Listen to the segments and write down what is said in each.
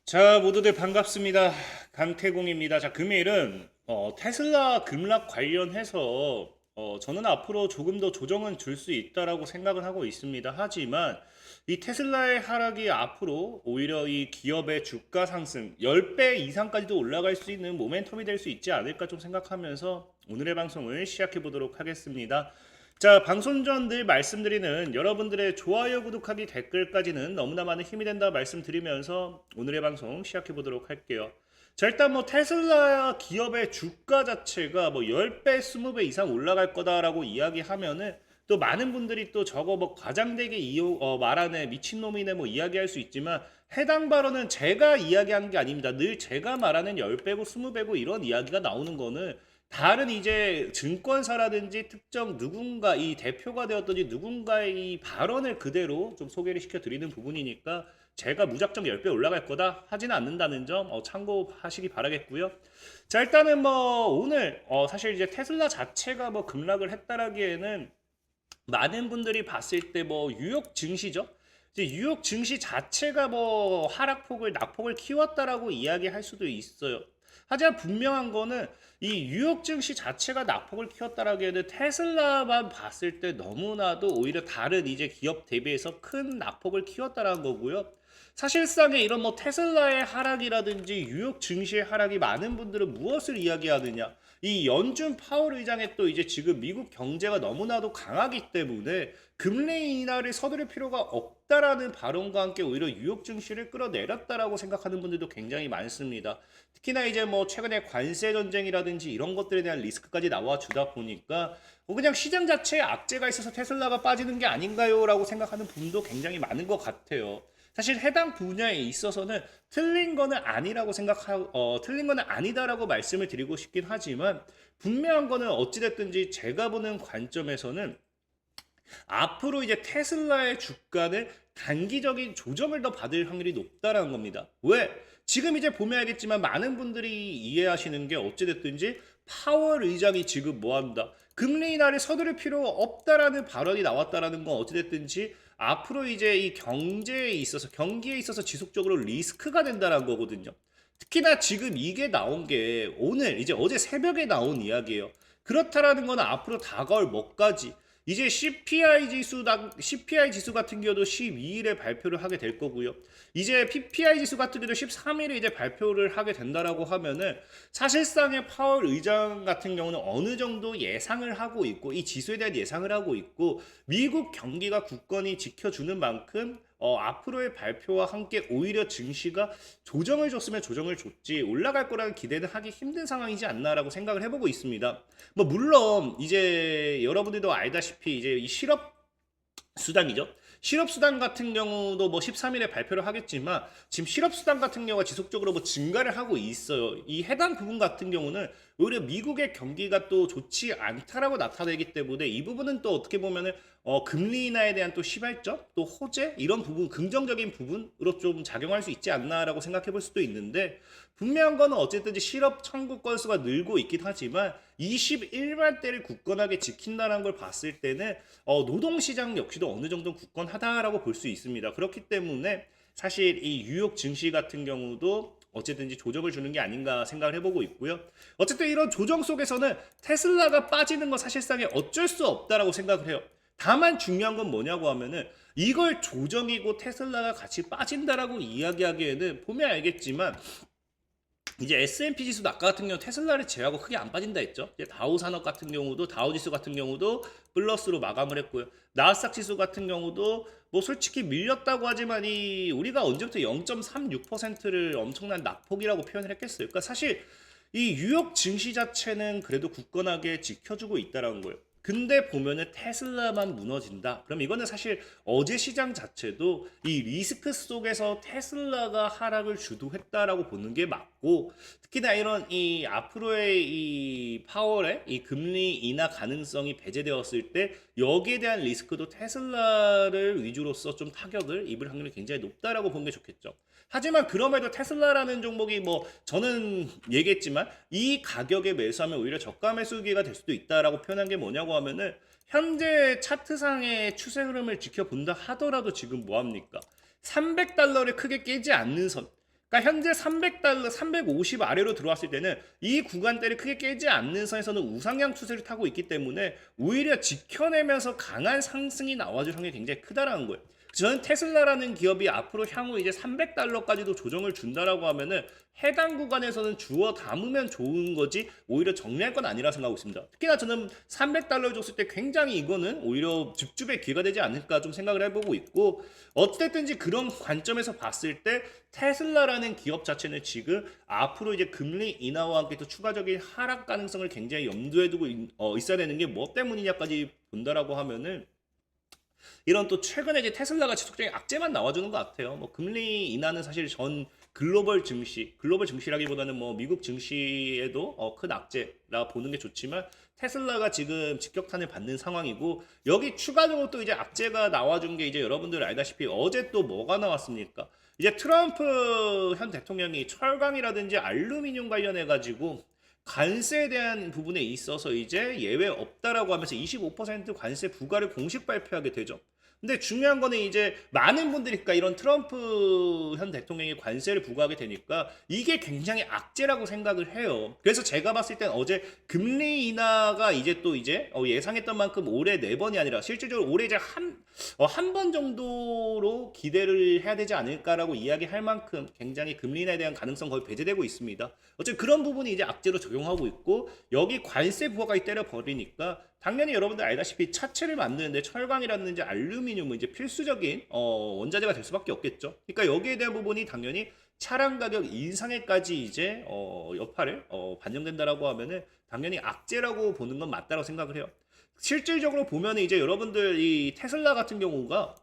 자, 모두들 반갑습니다. 강태공입니다. 자, 금일은 테슬라 급락 관련해서 저는 앞으로 조금 더 조정은 줄 수 있다라고 생각을 하고 있습니다. 하지만 이 테슬라의 하락이 앞으로 오히려 이 기업의 주가 상승 10배 이상까지도 올라갈 수 있는 모멘텀이 될 수 있지 않을까 좀 생각하면서 오늘의 방송을 시작해 보도록 하겠습니다. 자, 방송 전 늘 말씀드리는 여러분들의 좋아요, 구독하기, 댓글까지는 너무나 많은 힘이 된다 말씀드리면서 오늘의 방송 시작해 보도록 할게요. 자, 일단 뭐 테슬라 기업의 주가 자체가 뭐 10배, 20배 이상 올라갈 거다라고 이야기하면은 또 많은 분들이 또 저거 뭐 과장되게 말하네, 미친놈이네 뭐 이야기할 수 있지만 해당 발언은 제가 이야기한 게 아닙니다. 늘 제가 말하는 10배고 20배고 이런 이야기가 나오는 거는 다른 이제 증권사라든지 특정 누군가 이 대표가 되었든지 누군가의 이 발언을 그대로 좀 소개를 시켜 드리는 부분이니까 제가 무작정 10배 올라갈 거다 하지는 않는다는 점 참고하시기 바라겠고요. 자, 일단은 뭐 오늘 사실 이제 테슬라 자체가 뭐 급락을 했다라기에는 많은 분들이 봤을 때 뭐 뉴욕 증시죠. 이제 뉴욕 증시 자체가 뭐 하락폭을 낙폭을 키웠다라고 이야기할 수도 있어요. 하지만 분명한 거는 이 뉴욕 증시 자체가 낙폭을 키웠다라기에는 테슬라만 봤을 때 너무나도 오히려 다른 이제 기업 대비해서 큰 낙폭을 키웠다라는 거고요. 사실상의 이런 뭐 테슬라의 하락이라든지 뉴욕 증시의 하락이 많은 분들은 무엇을 이야기하느냐? 이 연준 파월 의장의 또 이제 지금 미국 경제가 너무나도 강하기 때문에 금리 인하를 서두를 필요가 없다라는 발언과 함께 오히려 뉴욕 증시를 끌어내렸다라고 생각하는 분들도 굉장히 많습니다. 특히나 이제 뭐 최근에 관세 전쟁이라든지 이런 것들에 대한 리스크까지 나와주다 보니까 그냥 시장 자체에 악재가 있어서 테슬라가 빠지는 게 아닌가요라고 생각하는 분도 굉장히 많은 것 같아요. 사실 해당 분야에 있어서는 틀린 거는 아니라고 생각하고 틀린 거는 아니다라고 말씀을 드리고 싶긴 하지만 분명한 거는 어찌됐든지 제가 보는 관점에서는 앞으로 이제 테슬라의 주가는 단기적인 조정을 더 받을 확률이 높다라는 겁니다. 왜? 지금 이제 보면 알겠지만 많은 분들이 이해하시는 게 어찌됐든지 파월 의장이 지금 뭐 한다? 금리 인하를 서두를 필요가 없다라는 발언이 나왔다라는 건 어찌됐든지 앞으로 이제 이 경제에 있어서 경기에 있어서 지속적으로 리스크가 된다는 거거든요. 특히나 지금 이게 나온 게 오늘 이제 어제 새벽에 나온 이야기예요. 그렇다라는 건 앞으로 다가올 뭐까지 이제 CPI 지수 같은 경우도 12일에 발표를 하게 될 거고요. 이제 PPI 지수 같은 경우도 13일에 이제 발표를 하게 된다라고 하면은 사실상의 파월 의장 같은 경우는 어느 정도 예상을 하고 있고 이 지수에 대한 예상을 하고 있고 미국 경기가 굳건히 지켜주는 만큼 앞으로의 발표와 함께 오히려 증시가 조정을 줬으면 조정을 줬지 올라갈 거라는 기대는 하기 힘든 상황이지 않나라고 생각을 해보고 있습니다. 뭐 물론 이제 여러분들도 알다시피 이제 이 실업 수당이죠. 실업수당 같은 경우도 뭐 13일에 발표를 하겠지만 지금 실업수당 같은 경우가 지속적으로 뭐 증가를 하고 있어요. 이 해당 부분 같은 경우는 오히려 미국의 경기가 또 좋지 않다라고 나타내기 때문에 이 부분은 또 어떻게 보면은 금리 인하에 대한 또 시발점, 또 호재 이런 부분 긍정적인 부분으로 좀 작용할 수 있지 않나라고 생각해 볼 수도 있는데 분명한 거는 어쨌든 실업 청구 건수가 늘고 있긴 하지만 21만 대를 굳건하게 지킨다는 걸 봤을 때는 노동시장 역시도 어느 정도 굳건하다라고 볼 수 있습니다. 그렇기 때문에 사실 이 뉴욕 증시 같은 경우도 어쨌든지 조정을 주는 게 아닌가 생각을 해보고 있고요. 어쨌든 이런 조정 속에서는 테슬라가 빠지는 건 사실상에 어쩔 수 없다라고 생각을 해요. 다만 중요한 건 뭐냐고 하면은 이걸 조정이고 테슬라가 같이 빠진다라고 이야기하기에는 보면 알겠지만 이제 S&P 지수도 아까 같은 경우 테슬라를 제외하고 크게 안 빠진다 했죠. 이제 다우 산업 같은 경우도 다우 지수 같은 경우도 플러스로 마감을 했고요. 나스닥 지수 같은 경우도 뭐 솔직히 밀렸다고 하지만 이 우리가 언제부터 0.36%를 엄청난 낙폭이라고 표현을 했겠어요. 그러니까 사실 이 뉴욕 증시 자체는 그래도 굳건하게 지켜주고 있다라는 거예요. 근데 보면은 테슬라만 무너진다. 그럼 이거는 사실 어제 시장 자체도 이 리스크 속에서 테슬라가 하락을 주도했다라고 보는 게 맞고 특히나 이런 이 앞으로의 이 파월의 이 금리 인하 가능성이 배제되었을 때 여기에 대한 리스크도 테슬라를 위주로서 좀 타격을 입을 확률이 굉장히 높다라고 보는 게 좋겠죠. 하지만 그럼에도 테슬라라는 종목이 뭐 저는 얘기했지만 이 가격에 매수하면 오히려 저가 매수기가 될 수도 있다라고 표현한 게 뭐냐고 하면은 현재 차트상의 추세 흐름을 지켜본다 하더라도 지금 뭐합니까? 300달러를 크게 깨지 않는 선 그러니까 현재 300달러, 350 아래로 들어왔을 때는 이 구간대를 크게 깨지 않는 선에서는 우상향 추세를 타고 있기 때문에 오히려 지켜내면서 강한 상승이 나와줄 확률이 굉장히 크다라는 거예요. 저는 테슬라라는 기업이 앞으로 향후 이제 300달러까지도 조정을 준다라고 하면은 해당 구간에서는 주워 담으면 좋은 거지 오히려 정리할 건 아니라 생각하고 있습니다. 특히나 저는 300달러를 줬을 때 굉장히 이거는 오히려 줍줍의 기회가 되지 않을까 좀 생각을 해보고 있고, 어쨌든지 그런 관점에서 봤을 때 테슬라라는 기업 자체는 지금 앞으로 이제 금리 인하와 함께 또 추가적인 하락 가능성을 굉장히 염두에 두고 있어야 되는 게 뭐 때문이냐까지 본다라고 하면은 이런 또 최근에 이제 테슬라가 지속적인 악재만 나와주는 것 같아요. 뭐 금리 인하는 사실 전 글로벌 증시라기보다는 뭐 미국 증시에도 큰 악재라 보는 게 좋지만 테슬라가 지금 직격탄을 받는 상황이고, 여기 추가적으로 또 이제 악재가 나와준 게 이제 여러분들 알다시피 어제 또 뭐가 나왔습니까? 이제 트럼프 현 대통령이 철강이라든지 알루미늄 관련해 가지고 관세에 대한 부분에 있어서 이제 예외 없다라고 하면서 25% 관세 부과를 공식 발표하게 되죠. 근데 중요한 거는 이제 많은 분들이, 그러니까 이런 트럼프 현 대통령이 관세를 부과하게 되니까 이게 굉장히 악재라고 생각을 해요. 그래서 제가 봤을 땐 어제 금리 인하가 이제 또 이제 예상했던 만큼 올해 4번이 아니라 실질적으로 올해 이제 한 번 정도로 기대를 해야 되지 않을까라고 이야기할 만큼 굉장히 금리 인하에 대한 가능성 거의 배제되고 있습니다. 어쨌든 그런 부분이 이제 악재로 적용하고 있고, 여기 관세 부과까지 때려버리니까 당연히 여러분들 알다시피 차체를 만드는데 철강이라든지 알루미늄은 이제 필수적인 원자재가 될 수밖에 없겠죠. 그러니까 여기에 대한 부분이 당연히 차량 가격 인상에까지 이제 여파를 반영된다라고 하면은 당연히 악재라고 보는 건 맞다고 생각을 해요. 실질적으로 보면은 이제 여러분들 이 테슬라 같은 경우가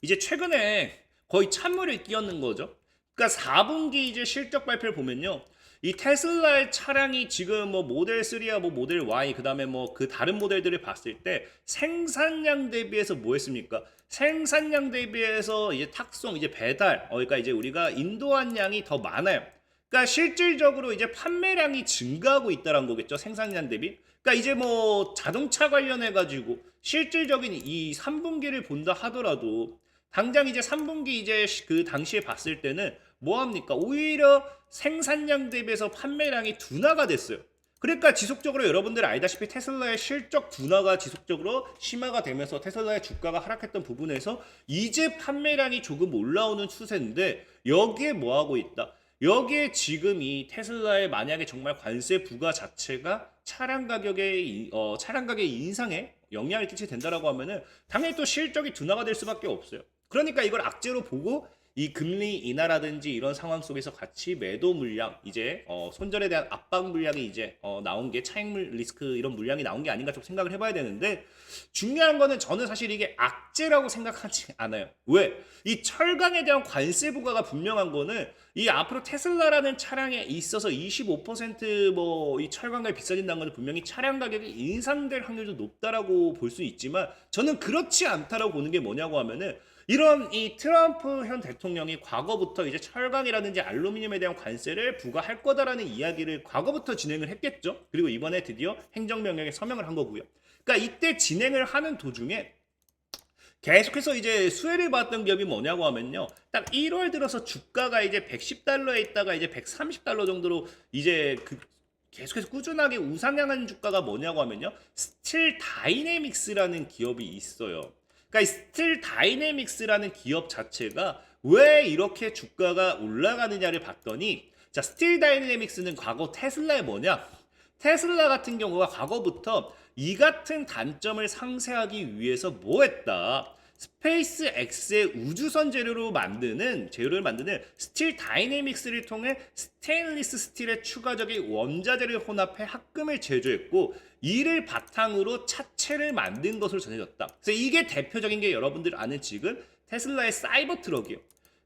이제 최근에 거의 찬물을 끼얹는 거죠. 그러니까 4분기 이제 실적 발표를 보면요, 이 테슬라의 차량이 지금 뭐 모델 3야 뭐 모델 Y 그다음에 뭐 그 다른 모델들을 봤을 때 생산량 대비해서 뭐 했습니까? 생산량 대비해서 이제 탁송 이제 배달 그러니까 이제 우리가 인도한 양이 더 많아요. 그러니까 실질적으로 이제 판매량이 증가하고 있다는 거겠죠, 생산량 대비. 그러니까 이제 뭐 자동차 관련해 가지고 실질적인 이 3분기를 본다 하더라도 당장 이제 3분기 이제 그 당시에 봤을 때는 뭐 합니까? 오히려 생산량 대비해서 판매량이 둔화가 됐어요. 그러니까 지속적으로 여러분들 알다시피 테슬라의 실적 둔화가 지속적으로 심화가 되면서 테슬라의 주가가 하락했던 부분에서 이제 판매량이 조금 올라오는 추세인데, 여기에 뭐 하고 있다? 여기에 지금 이 테슬라의 만약에 정말 관세 부과 자체가 차량 가격의 인상에 영향을 끼치게 된다라고 하면은 당연히 또 실적이 둔화가 될 수밖에 없어요. 그러니까 이걸 악재로 보고 이 금리 인하라든지 이런 상황 속에서 같이 매도 물량, 이제 손절에 대한 압박 물량이 이제 나온 게 차익 리스크 이런 물량이 나온 게 아닌가 좀 생각을 해봐야 되는데, 중요한 거는 저는 사실 이게 악재라고 생각하지 않아요. 왜? 이 철강에 대한 관세 부과가 분명한 거는 이 앞으로 테슬라라는 차량에 있어서 25% 이 철강가에 비싸진다는 것은 분명히 차량 가격이 인상될 확률도 높다라고 볼 수 있지만, 저는 그렇지 않다라고 보는 게 뭐냐고 하면은 이런 이 트럼프 현 대통령이 과거부터 이제 철강이라든지 알루미늄에 대한 관세를 부과할 거다라는 이야기를 과거부터 진행을 했겠죠. 그리고 이번에 드디어 행정명령에 서명을 한 거고요. 그러니까 이때 진행을 하는 도중에 계속해서 이제 수혜를 받았던 기업이 뭐냐고 하면요, 딱 1월 들어서 주가가 이제 110달러에 있다가 이제 130달러 정도로 이제 계속해서 꾸준하게 우상향하는 주가가 뭐냐고 하면요, 스틸 다이내믹스라는 기업이 있어요. 그러니까 이 스틸 다이내믹스라는 기업 자체가 왜 이렇게 주가가 올라가느냐를 봤더니, 자, 스틸 다이내믹스는 과거 테슬라의 뭐냐? 테슬라 같은 경우가 과거부터 이 같은 단점을 상쇄하기 위해서 뭐 했다? 스페이스 X의 우주선 재료를 만드는 스틸 다이내믹스를 통해 스테인리스 스틸의 추가적인 원자재를 혼합해 합금을 제조했고, 이를 바탕으로 차체를 만든 것으로 전해졌다. 그래서 이게 대표적인 게 여러분들 아는 지금 테슬라의 사이버 트럭이에요.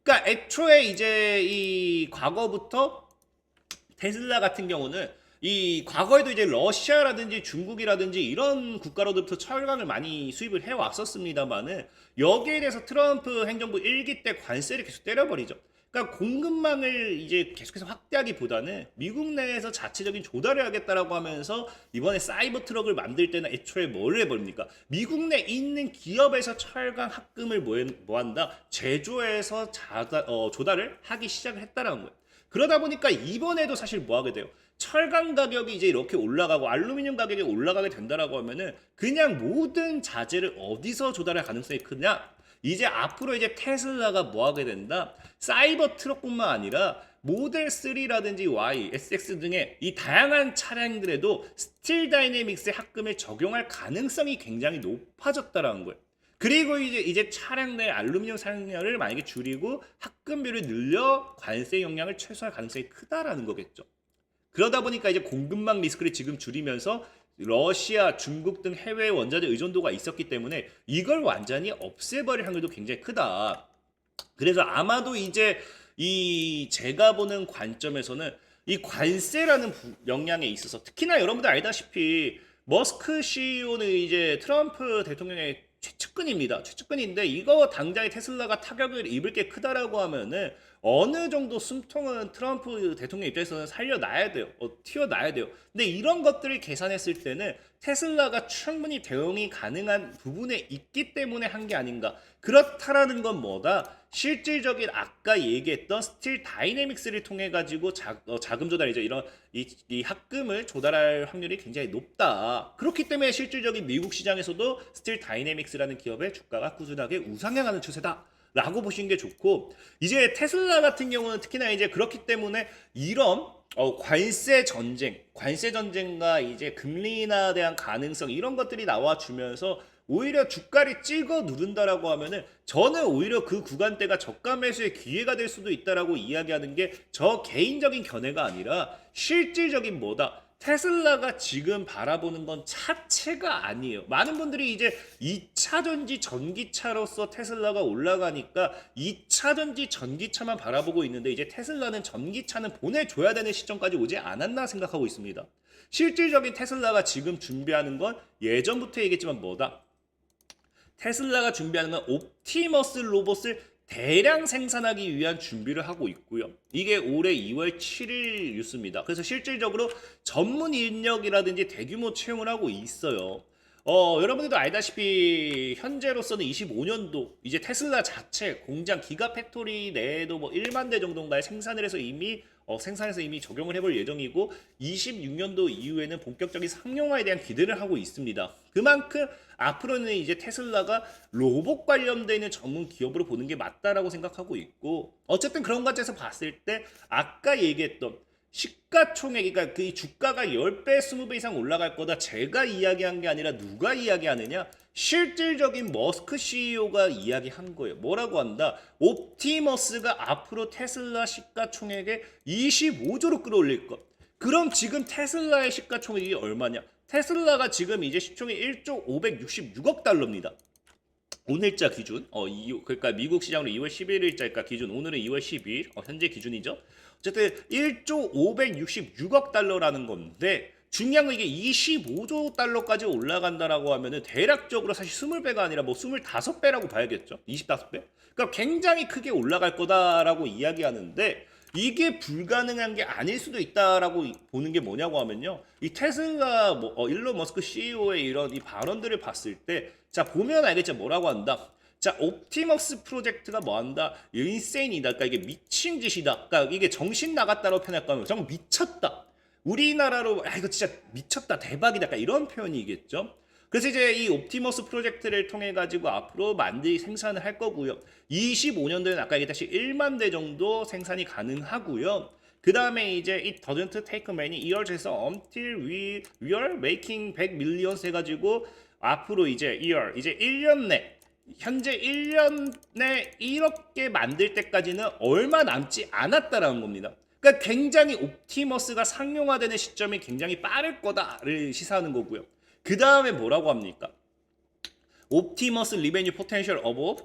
그러니까 애초에 이제 이 과거부터 테슬라 같은 경우는 이 과거에도 이제 러시아라든지 중국이라든지 이런 국가로부터 철강을 많이 수입을 해왔었습니다만은 여기에 대해서 트럼프 행정부 1기 때 관세를 계속 때려버리죠. 그러니까 공급망을 이제 계속해서 확대하기보다는 미국 내에서 자체적인 조달을 하겠다라고 하면서 이번에 사이버 트럭을 만들 때는 애초에 뭘 해버립니까? 미국 내에 있는 기업에서 철강 합금을 뭐 한다? 제조해서 조달을 하기 시작을 했다라는 거예요. 그러다 보니까 이번에도 사실 뭐 하게 돼요? 철강 가격이 이제 이렇게 올라가고 알루미늄 가격이 올라가게 된다라고 하면은 그냥 모든 자재를 어디서 조달할 가능성이 크냐? 이제 앞으로 이제 테슬라가 뭐 하게 된다? 사이버 트럭뿐만 아니라 모델 3라든지 Y, SX 등의 이 다양한 차량들에도 스틸 다이내믹스의 합금을 적용할 가능성이 굉장히 높아졌다라는 거예요. 그리고 이제 차량 내 알루미늄 사용량을 만약에 줄이고 합금비를 늘려 관세 영향을 최소화할 가능성이 크다라는 거겠죠. 그러다 보니까 이제 공급망 리스크를 지금 줄이면서 러시아, 중국 등 해외 원자재 의존도가 있었기 때문에 이걸 완전히 없애버릴 확률도 굉장히 크다. 그래서 아마도 이제 이 제가 보는 관점에서는 이 관세라는 영향에 있어서 특히나 여러분들 알다시피 머스크 CEO는 이제 트럼프 대통령의 최측근입니다. 최측근인데 이거 당장에 테슬라가 타격을 입을 게 크다라고 하면은 어느 정도 숨통은 트럼프 대통령 입장에서는 살려놔야 돼요. 튀어놔야 돼요. 근데 이런 것들을 계산했을 때는 테슬라가 충분히 대응이 가능한 부분에 있기 때문에 한 게 아닌가. 그렇다라는 건 뭐다? 실질적인 아까 얘기했던 스틸 다이내믹스를 통해 가지고 자금 조달이죠. 이런 이 합금을 조달할 확률이 굉장히 높다. 그렇기 때문에 실질적인 미국 시장에서도 스틸 다이내믹스라는 기업의 주가가 꾸준하게 우상향하는 추세다. 라고 보시는 게 좋고, 이제 테슬라 같은 경우는 특히나 이제 그렇기 때문에 이런 관세 전쟁과 이제 금리 인하에 대한 가능성 이런 것들이 나와주면서 오히려 주가를 찍어 누른다라고 하면은 저는 오히려 그 구간대가 저가 매수의 기회가 될 수도 있다라고 이야기하는 게 저 개인적인 견해가 아니라 실질적인 뭐다? 테슬라가 지금 바라보는 건 차체가 아니에요. 많은 분들이 이제 2차 전지 전기차로서 테슬라가 올라가니까 2차 전지 전기차만 바라보고 있는데 이제 테슬라는 전기차는 보내줘야 되는 시점까지 오지 않았나 생각하고 있습니다. 실질적인 테슬라가 지금 준비하는 건 예전부터 얘기했지만 뭐다? 테슬라가 준비하는 건 옵티머스 로봇을 대량 생산하기 위한 준비를 하고 있고요. 이게 올해 2월 7일 뉴스입니다. 그래서 실질적으로 전문 인력이라든지 대규모 채용을 하고 있어요. 여러분들도 알다시피 현재로서는 25년도 이제 테슬라 자체 공장 기가팩토리 내에도 뭐 1만 대 정도인가에 생산해서 이미 적용을 해볼 예정이고 26년도 이후에는 본격적인 상용화에 대한 기대를 하고 있습니다. 그만큼 앞으로는 이제 테슬라가 로봇 관련돼 있는 전문 기업으로 보는 게 맞다라고 생각하고 있고 어쨌든 그런 관점에서 봤을 때 아까 얘기했던 시가총액, 그러니까 그 주가가 10배, 20배 이상 올라갈 거다. 제가 이야기한 게 아니라 누가 이야기하느냐? 실질적인 머스크 CEO가 이야기한 거예요. 뭐라고 한다? 옵티머스가 앞으로 테슬라 시가총액에 25조로 끌어올릴 것. 그럼 지금 테슬라의 시가총액이 얼마냐? 테슬라가 지금 이제 시총이 1조 566억 달러입니다. 오늘자 기준, 그러니까 미국 시장으로 2월 11일자니까 기준, 오늘은 2월 12일, 현재 기준이죠. 어쨌든 1조 566억 달러라는 건데 중요한 건 이게 25조 달러까지 올라간다라고 하면은 대략적으로 사실 20배가 아니라 뭐 25배라고 봐야겠죠. 25배? 그러니까 굉장히 크게 올라갈 거다라고 이야기하는데 이게 불가능한 게 아닐 수도 있다라고 보는 게 뭐냐고 하면요. 이 테슬라 일론 머스크 CEO의 이런 이 발언들을 봤을 때 자 보면 알겠죠. 뭐라고 한다. 자, 옵티머스 프로젝트가 뭐 한다? 인세인이다. 그러니까 이게 미친 짓이다. 그러니까 이게 정신 나갔다라고 표현할 거면 정말 미쳤다. 우리나라로 이거 진짜 미쳤다. 대박이다. 그러니까 이런 표현이겠죠. 그래서 이제 이 옵티머스 프로젝트를 통해 가지고 앞으로 생산을 할 거고요. 25년도에는 아까 얘기했듯이 1만 대 정도 생산이 가능하고요. 그 다음에 이제 it doesn't take many years에서 until we are making 100 millions 해가지고 앞으로 이제 이제 1년 내 현재 1년 내 이렇게 만들 때까지는 얼마 남지 않았다라는 겁니다. 그러니까 굉장히 옵티머스가 상용화되는 시점이 굉장히 빠를 거다를 시사하는 거고요. 그 다음에 뭐라고 합니까? 옵티머스 리베뉴 포텐셜 어브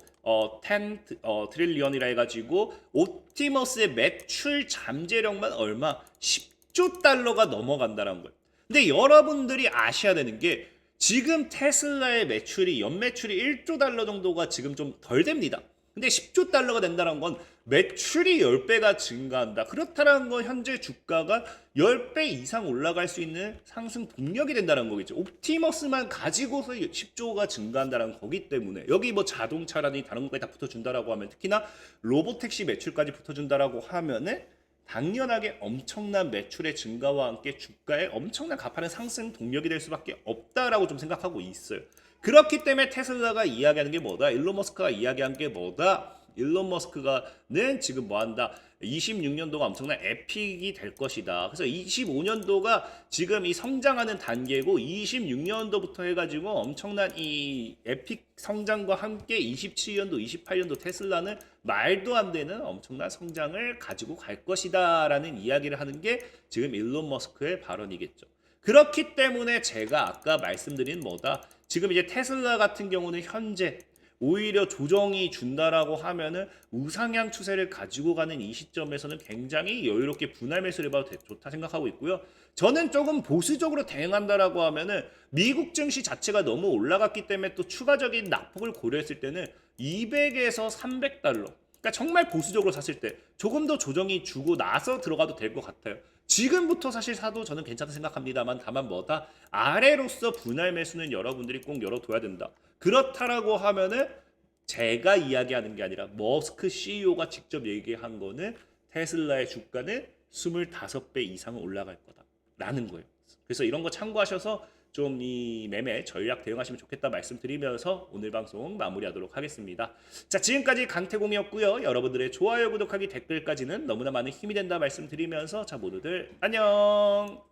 10 트릴리언이라 해가지고 옵티머스의 매출 잠재력만 얼마? 10조 달러가 넘어간다는 거예요. 근데 여러분들이 아셔야 되는 게 지금 테슬라의 매출이 연매출이 1조 달러 정도가 지금 좀 덜 됩니다. 근데 10조 달러가 된다는 건 매출이 10배가 증가한다. 그렇다는 건 현재 주가가 10배 이상 올라갈 수 있는 상승 동력이 된다는 거겠죠. 옵티머스만 가지고서 10조가 증가한다는 거기 때문에 여기 뭐 자동차라든지 다른 것까지 다 붙어준다라고 하면 특히나 로보택시 매출까지 붙어준다라고 하면은 당연하게 엄청난 매출의 증가와 함께 주가에 엄청난 가파른 상승 동력이 될 수밖에 없다라고 좀 생각하고 있어요. 그렇기 때문에 테슬라가 이야기하는 게 뭐다? 일론 머스크가 이야기한 게 뭐다? 일론 머스크가는 지금 뭐 한다? 26년도가 엄청난 에픽이 될 것이다. 그래서 25년도가 지금 이 성장하는 단계고 26년도부터 해가지고 엄청난 이 에픽 성장과 함께 27년도, 28년도 테슬라는 말도 안 되는 엄청난 성장을 가지고 갈 것이다라는 이야기를 하는 게 지금 일론 머스크의 발언이겠죠. 그렇기 때문에 제가 아까 말씀드린 뭐다? 지금 이제 테슬라 같은 경우는 현재 오히려 조정이 준다라고 하면은 우상향 추세를 가지고 가는 이 시점에서는 굉장히 여유롭게 분할 매수를 해봐도 좋다 생각하고 있고요. 저는 조금 보수적으로 대응한다라고 하면은 미국 증시 자체가 너무 올라갔기 때문에 또 추가적인 낙폭을 고려했을 때는 200에서 300달러. 그러니까 정말 보수적으로 샀을 때 조금 더 조정이 주고 나서 들어가도 될 것 같아요. 지금부터 사실 사도 저는 괜찮다 생각합니다만 다만 뭐다? 아래로서 분할 매수는 여러분들이 꼭 열어둬야 된다. 그렇다라고 하면은 제가 이야기하는 게 아니라 머스크 CEO가 직접 얘기한 거는 테슬라의 주가는 25배 이상 올라갈 거다라는 거예요. 그래서 이런 거 참고하셔서 좀 이 매매 전략 대응하시면 좋겠다 말씀드리면서 오늘 방송 마무리하도록 하겠습니다. 자, 지금까지 강태공이었고요. 여러분들의 좋아요, 구독하기, 댓글까지는 너무나 많은 힘이 된다 말씀드리면서 자, 모두들 안녕.